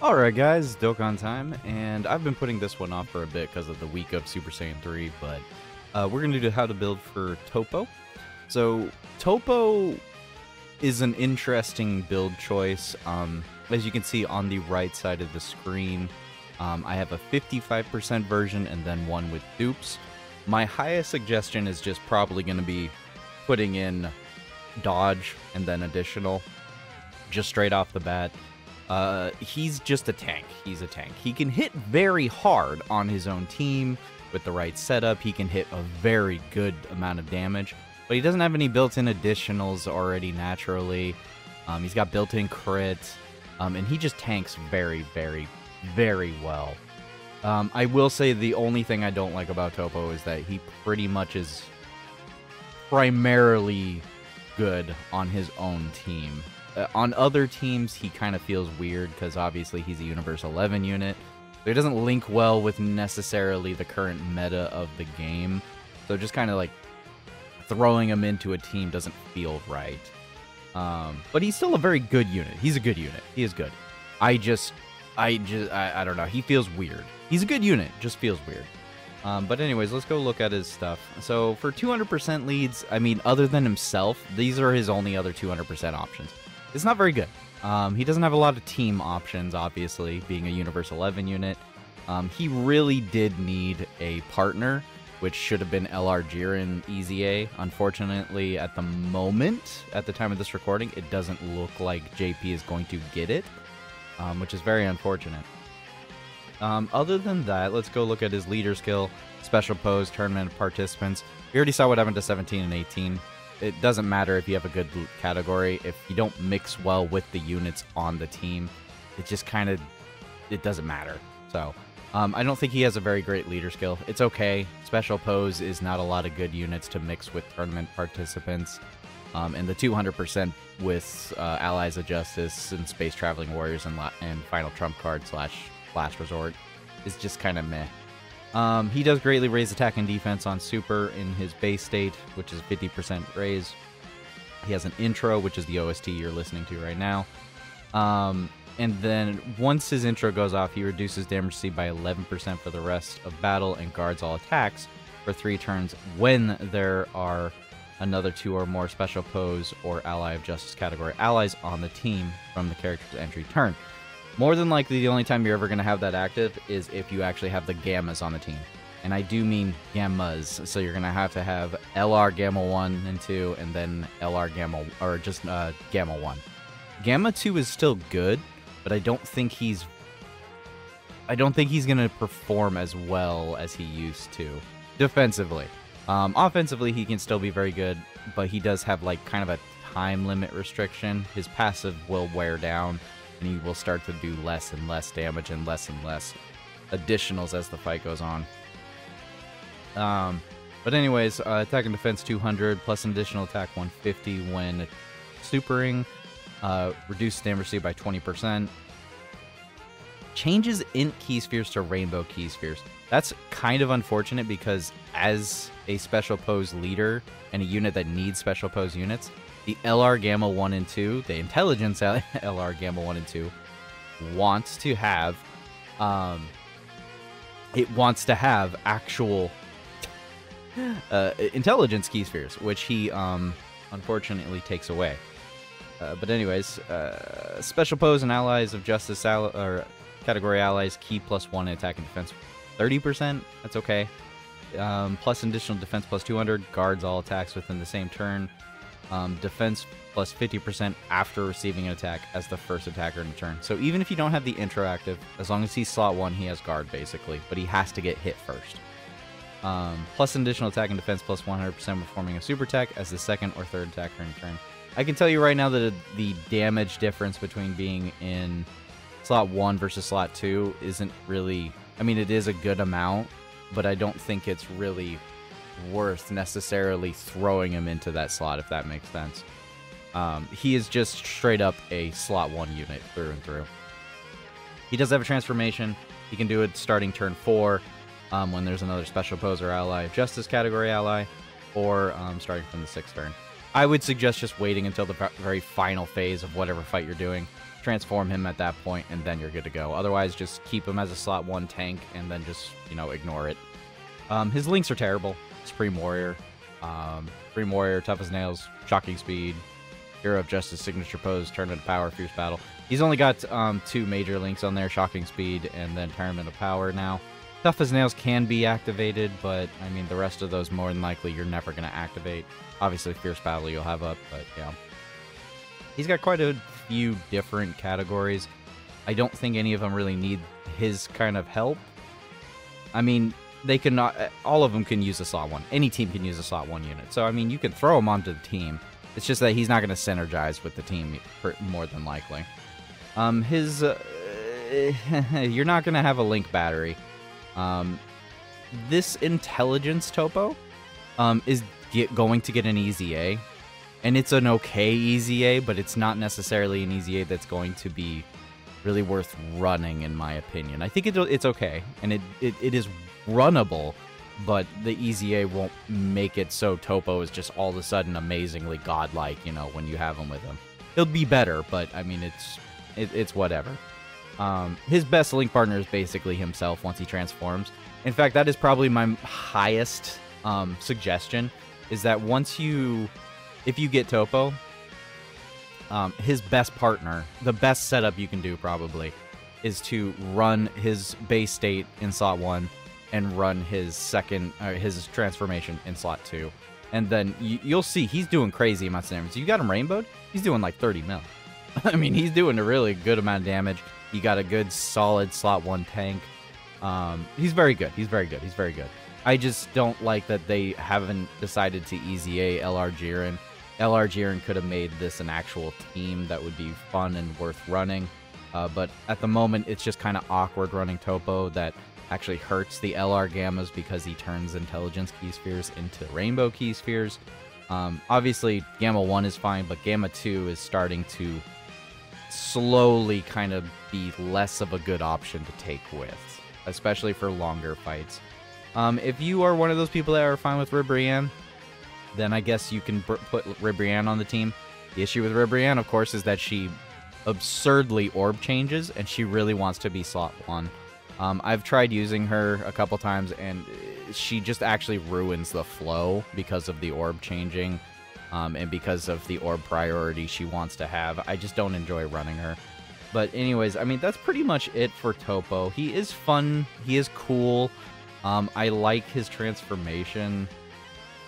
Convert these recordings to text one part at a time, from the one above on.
Alright guys, Dokkan time, and I've been putting this one off for a bit because of the week of Super Saiyan 3, but we're going to do how to build for Toppo. So, Toppo is an interesting build choice. As you can see on the right side of the screen, I have a 55% version and then one with dupes. My highest suggestion is just probably going to be putting in dodge and then additional, just straight off the bat. He's just a tank. He's a tank. He can hit very hard on his own team with the right setup. He can hit a very good amount of damage, but he doesn't have any built-in additionals already naturally. He's got built-in crit, and he just tanks very, very, very well. I will say the only thing I don't like about Toppo is that he pretty much is primarily good on his own team. On other teams, he kind of feels weird because obviously he's a Universe 11 unit. So he doesn't link well with necessarily the current meta of the game. So just kind of like throwing him into a team doesn't feel right. But he's still a very good unit. He's a good unit. He is good. I don't know. He feels weird. He's a good unit. Just feels weird. But anyways, let's go look at his stuff. So for 200% leads, I mean, other than himself, these are his only other 200% options. It's not very good. He doesn't have a lot of team options, obviously, being a Universe 11 unit. He really did need a partner, which should have been LR Jiren Easy A. Unfortunately, at the moment, at the time of this recording, it doesn't look like JP is going to get it, which is very unfortunate. Other than that, let's go look at his leader skill, special pose, tournament participants. We already saw what happened to 17 and 18. It doesn't matter if you have a good category. If you don't mix well with the units on the team, it just kind of, it doesn't matter. So, I don't think he has a very great leader skill. It's okay. Special pose is not a lot of good units to mix with tournament participants. And the 200% with Allies of Justice and Space Traveling Warriors and Final Trump Card / Last Resort is just kind of meh. He does greatly raise attack and defense on Super in his base state, which is 50% raise. He has an intro, which is the OST you're listening to right now. And then once his intro goes off, he reduces damage received by 11% for the rest of battle and guards all attacks for 3 turns when there are another 2 or more special pose or Ally of Justice category allies on the team from the character's entry turn. More than likely, the only time you're ever going to have that active is if you actually have the Gammas on the team. And I do mean Gammas, so you're going to have LR Gamma 1 and 2, and then LR Gamma, or just Gamma 1. Gamma 2 is still good, but I don't think he's going to perform as well as he used to, defensively. Offensively, he can still be very good, but he does have like kind of a time limit restriction. His passive will wear down, and he will start to do less and less damage and less additionals as the fight goes on. But anyways, attack and defense 200 plus an additional attack 150 when supering. Reduce damage received by 20%. Changes int key spheres to rainbow key spheres. That's kind of unfortunate because as a special pose leader and a unit that needs special pose units, the LR Gamma 1 and 2, the Intelligence LR Gamma 1 and 2, wants to have, actual intelligence key spheres, which he unfortunately takes away. But anyways, special pose and Allies of Justice or category allies key +1 attack and defense 30%. That's okay. Plus additional defense plus 200 guards all attacks within the same turn. Defense plus 50% after receiving an attack as the first attacker in the turn. So even if you don't have the intro active, as long as he's slot 1, he has guard basically, but he has to get hit first. Plus an additional attack and defense plus 100% performing a super attack as the second or third attacker in turn. I can tell you right now that the damage difference between being in slot 1 versus slot 2 isn't really, I mean, it is a good amount, but I don't think it's really worth necessarily throwing him into that slot, if that makes sense. He is just straight up a slot 1 unit through and through. He does have a transformation. He can do it starting turn 4 when there's another special pose or Ally of Justice category ally, or starting from the 6th turn. I would suggest just waiting until the very final phase of whatever fight you're doing. transform him at that point, and then you're good to go. Otherwise, just keep him as a slot 1 tank, and then just, you know, ignore it. His links are terrible. Supreme Warrior, Tough as Nails, Shocking Speed, Hero of Justice, Signature Pose, Tournament of Power, Fierce Battle. He's only got 2 major links on there, Shocking Speed, and then Tournament of Power now. Tough as Nails can be activated, but, I mean, the rest of those, more than likely, you're never going to activate. Obviously, Fierce Battle you'll have up, but, yeah. He's got quite a few different categories. I don't think any of them really need his kind of help. I mean, they can not... all of them can use a slot 1. Any team can use a slot 1 unit. So, I mean, you can throw him onto the team. It's just that he's not going to synergize with the team, more than likely. You're not going to have a link battery. This Intelligence Topo is going to get an easy A. And it's an okay easy A, but it's not necessarily an easy A that's going to be really worth running, in my opinion. I think it's okay, and it is runnable, but the easy A won't make it so Topo is just all of a sudden amazingly godlike, you know, when you have him with him. He'll be better, but, I mean, it's whatever. His best link partner is basically himself once he transforms. In fact, that is probably my highest suggestion, is that if you get Topo, his best partner, the best setup you can do probably, is to run his base state in slot 1 and run his his transformation in slot 2. And then you'll see he's doing crazy amounts of damage. You got him rainbowed, he's doing like 30 mil. I mean, he's doing a really good amount of damage. You got a good solid slot 1 tank. He's very good. He's very good. He's very good. I just don't like that they haven't decided to easy A LR Jiren. LR Jiren could have made this an actual team that would be fun and worth running. But at the moment, it's just kind of awkward running Topo that actually hurts the LR Gammas because he turns Intelligence Key Spheres into Rainbow Key Spheres. Obviously, Gamma 1 is fine, but Gamma 2 is starting to slowly kind of be less of a good option to take with, especially for longer fights. If you are one of those people that are fine with Ribrianne, then I guess you can put Ribrianne on the team. The issue with Ribrianne, of course, is that she absurdly orb changes, and she really wants to be slot 1. I've tried using her a couple times, and she just actually ruins the flow because of the orb changing, and because of the orb priority she wants to have. I just don't enjoy running her. But anyways, I mean, that's pretty much it for Topo. He is fun. He is cool. I like his transformation.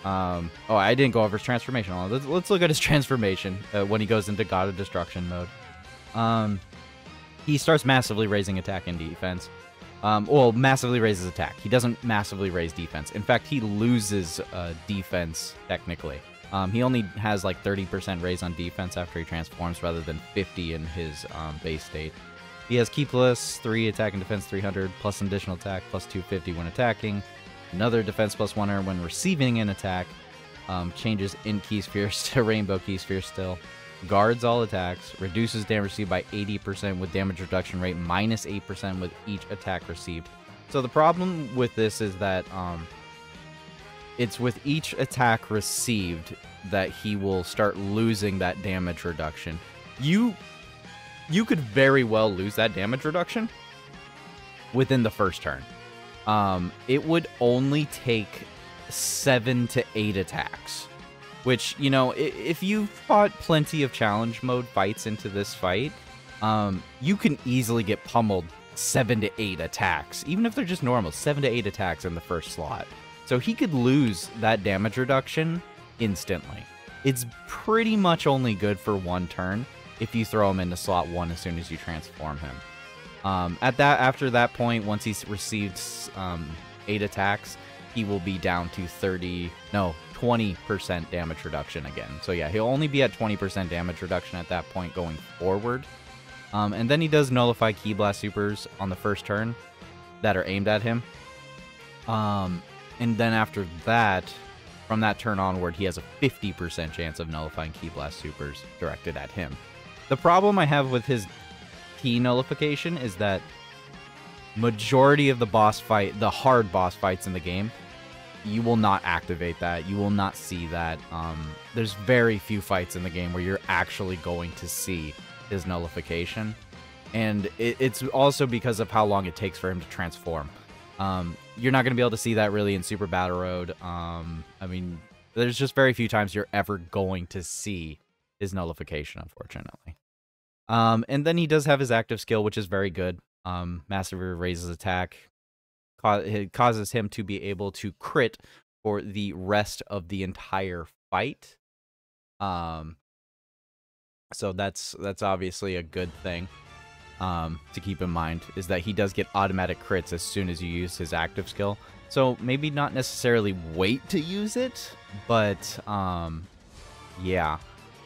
Oh, I didn't go over his transformation. Let's look at his transformation when he goes into God of Destruction mode. He starts massively raising attack and defense. Well, massively raises attack. He doesn't massively raise defense. In fact, he loses defense, technically. He only has like 30% raise on defense after he transforms, rather than 50 in his base state. He has Key plus 3 attack and defense 300, plus an additional attack, plus 250 when attacking. Another defense plus 1 when receiving an attack. Changes in Key Spheres to Rainbow Key Spheres still. Guards all attacks. Reduces damage received by 80% with damage reduction rate minus 8% with each attack received. So the problem with this is that it's with each attack received that he will start losing that damage reduction. You could very well lose that damage reduction within the first turn. It would only take 7 to 8 attacks. Which, you know, if you've fought plenty of challenge mode fights into this fight, you can easily get pummeled 7 to 8 attacks. Even if they're just normal, 7 to 8 attacks in the first slot. So he could lose that damage reduction instantly. It's pretty much only good for 1 turn if you throw him into slot 1 as soon as you transform him. After that point, once he's received 8 attacks, he will be down to 20% damage reduction again. So yeah, he'll only be at 20% damage reduction at that point going forward. And then he does nullify Ki Blast supers on the first turn that are aimed at him. And then after that, from that turn onward, he has a 50% chance of nullifying Ki Blast supers directed at him. The problem I have with his Ki nullification is that majority of the hard boss fights in the game, you will not activate that. You will not see that. There's very few fights in the game where you're actually going to see his nullification. And it's also because of how long it takes for him to transform. You're not going to be able to see that really in Super Battle Road. I mean, there's just very few times you're ever going to see his nullification, unfortunately. And then he does have his active skill, which is very good. Massively raises attack. It causes him to be able to crit for the rest of the entire fight. So that's obviously a good thing. To keep in mind is that he does get automatic crits as soon as you use his active skill. So maybe not necessarily wait to use it, but yeah.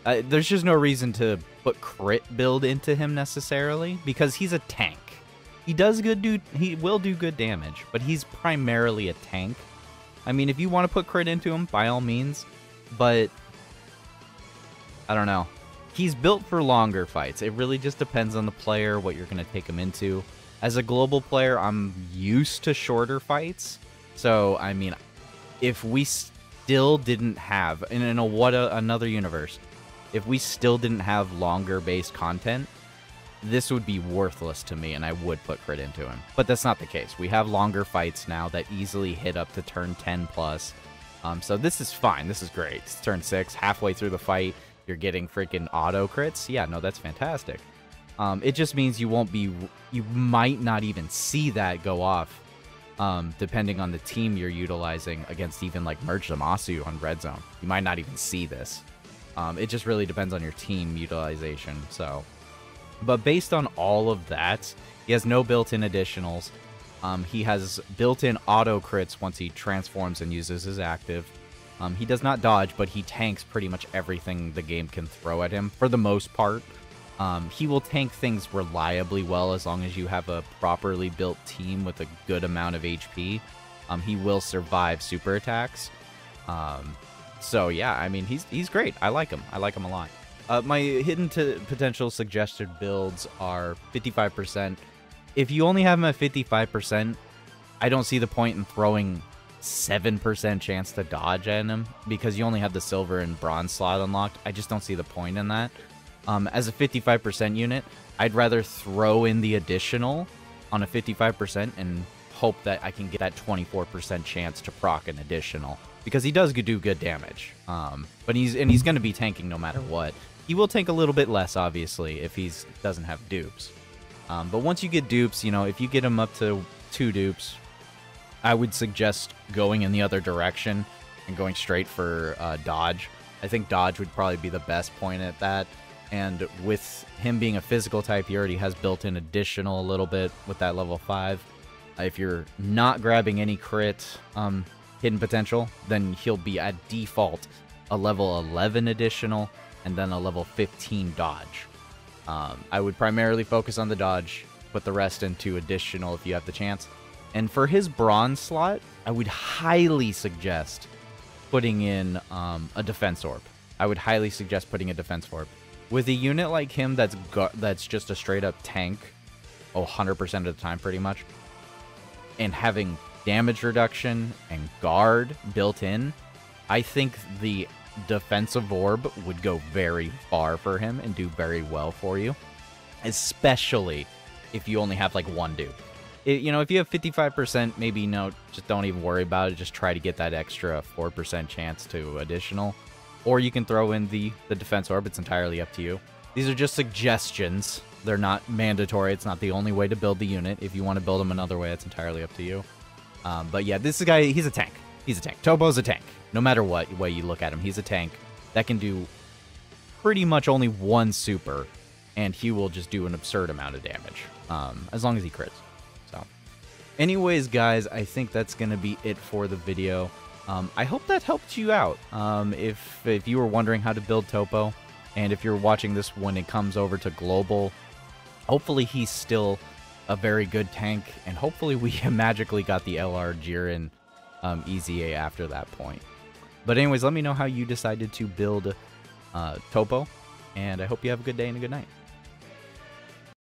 There's just no reason to put crit build into him necessarily because he's a tank. He will do good damage, but he's primarily a tank. I mean, if you want to put crit into him, by all means, but I don't know. He's built for longer fights. It really just depends on the player, what you're going to take him into. As a global player, I'm used to shorter fights. So, I mean, if we still didn't have, in another universe, if we still didn't have longer-based content, this would be worthless to me, and I would put crit into him. But that's not the case. We have longer fights now that easily hit up to turn 10 plus. So this is fine. This is great. It's turn 6, halfway through the fight. You're getting freaking auto crits. Yeah, no, that's fantastic. It just means you might not even see that go off, depending on the team you're utilizing against even like Merge Zamasu on Red Zone. You might not even see this. It just really depends on your team utilization. So, but based on all of that, he has no built-in additionals. He has built-in auto crits once he transforms and uses his active. He does not dodge, but he tanks pretty much everything the game can throw at him, for the most part. He will tank things reliably well as long as you have a properly built team with a good amount of HP. He will survive super attacks. So yeah, I mean, he's great. I like him. I like him a lot. My hidden potential suggested builds are 55%. If you only have him at 55%, I don't see the point in throwing 7% chance to dodge at him because you only have the silver and bronze slot unlocked. I just don't see the point in that. As a 55% unit, I'd rather throw in the additional on a 55% and hope that I can get that 24% chance to proc an additional because he does do good damage. But he's going to be tanking no matter what. He will tank a little bit less, obviously, if he doesn't have dupes. But once you get dupes, you know, if you get him up to 2 dupes, I would suggest going in the other direction and going straight for dodge. I think dodge would probably be the best point at that. And with him being a physical type, he already has built-in additional a little bit with that level 5. If you're not grabbing any crit hidden potential, then he'll be at default a level 11 additional and then a level 15 dodge. I would primarily focus on the dodge, put the rest into additional if you have the chance. And for his bronze slot, I would highly suggest putting in a defense orb. I would highly suggest putting a defense orb. With a unit like him that's just a straight-up tank, 100% of the time pretty much, and having damage reduction and guard built in, I think the defensive orb would go very far for him and do very well for you, especially if you only have like 1 dupe. You know, if you have 55%, maybe just don't even worry about it. Just try to get that extra 4% chance to additional. Or you can throw in the defense orb. It's entirely up to you. These are just suggestions. They're not mandatory. It's not the only way to build the unit. If you want to build them another way, it's entirely up to you. But yeah, this guy, he's a tank. He's a tank. Toppo's a tank. No matter what way you look at him, he's a tank that can do pretty much only 1 super, and he will just do an absurd amount of damage, as long as he crits. So, anyways, guys, I think that's going to be it for the video. I hope that helped you out. If you were wondering how to build Topo, and if you're watching this when it comes over to global, hopefully he's still a very good tank, and hopefully we magically got the LR Jiren EZA after that point. But anyways, let me know how you decided to build Topo, and I hope you have a good day and a good night.